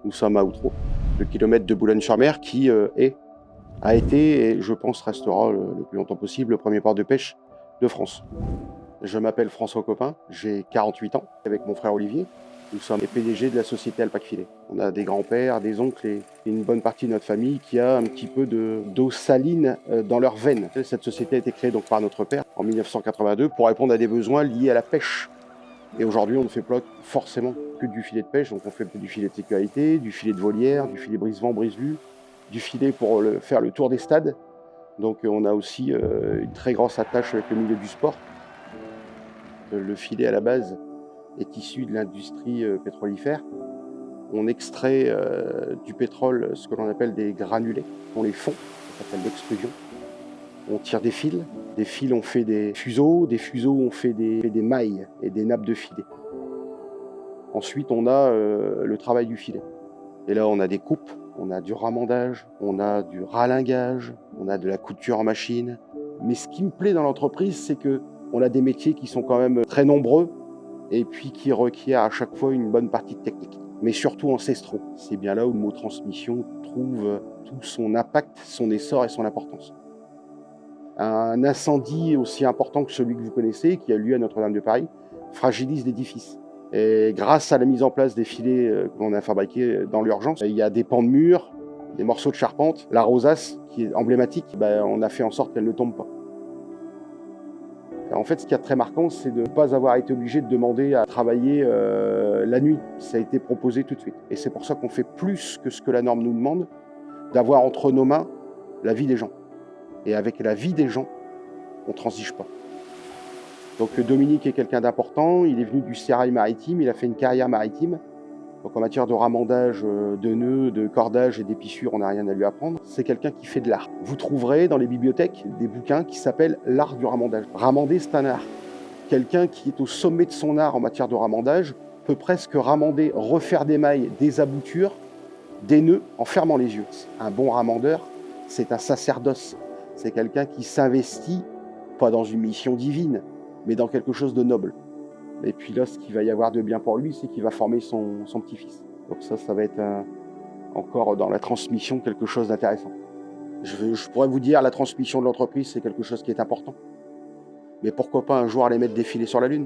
Nous sommes à Outreau, le kilomètre de Boulogne-sur-Mer qui a été et je pense restera le plus longtemps possible le premier port de pêche de France. Je m'appelle François Copin, j'ai 48 ans avec mon frère Olivier. Nous sommes les PDG de la société Alpac Filet. On a des grands-pères, des oncles et une bonne partie de notre famille qui a un petit peu d'eau saline dans leurs veines. Cette société a été créée donc par notre père en 1982 pour répondre à des besoins liés à la pêche. Et aujourd'hui, on ne fait pas forcément que du filet de pêche, donc on fait du filet de sécurité, du filet de volière, du filet brise-vent, brise-vue, du filet pour faire le tour des stades. Donc on a aussi une très grosse attache avec le milieu du sport. Le filet à la base est issu de l'industrie pétrolifère. On extrait du pétrole ce que l'on appelle des granulés. On les fond, ça s'appelle l'extrusion. On tire des fils on fait des fuseaux on fait des mailles et des nappes de filet. Ensuite on a le travail du filet. Et là on a des coupes, on a du ramandage, on a du ralingage, on a de la couture en machine. Mais ce qui me plaît dans l'entreprise, c'est qu'on a des métiers qui sont quand même très nombreux et puis qui requièrent à chaque fois une bonne partie de technique, mais surtout ancestraux. C'est bien là où le mot transmission trouve tout son impact, son essor et son importance. Un incendie aussi important que celui que vous connaissez, qui a lieu à Notre-Dame de Paris, fragilise l'édifice. Et grâce à la mise en place des filets que l'on a fabriqués dans l'urgence, il y a des pans de murs, des morceaux de charpente, la rosace qui est emblématique, on a fait en sorte qu'elle ne tombe pas. En fait, ce qui est très marquant, c'est de ne pas avoir été obligé de demander à travailler la nuit. Ça a été proposé tout de suite. Et c'est pour ça qu'on fait plus que ce que la norme nous demande, d'avoir entre nos mains la vie des gens. Et avec la vie des gens, on ne transige pas. Donc Dominique est quelqu'un d'important, il est venu du sérail maritime, il a fait une carrière maritime. Donc en matière de ramandage, de nœuds, de cordage et d'épissures, on n'a rien à lui apprendre. C'est quelqu'un qui fait de l'art. Vous trouverez dans les bibliothèques des bouquins qui s'appellent l'art du ramandage. Ramander, c'est un art. Quelqu'un qui est au sommet de son art en matière de ramandage peut presque ramander, refaire des mailles, des aboutures, des nœuds en fermant les yeux. Un bon ramandeur, c'est un sacerdoce. C'est quelqu'un qui s'investit, pas dans une mission divine, mais dans quelque chose de noble. Et puis là, ce qu'il va y avoir de bien pour lui, c'est qu'il va former son petit-fils. Donc ça va être encore dans la transmission quelque chose d'intéressant. Je pourrais vous dire, la transmission de l'entreprise, c'est quelque chose qui est important. Mais pourquoi pas un jour aller mettre des filets sur la Lune ?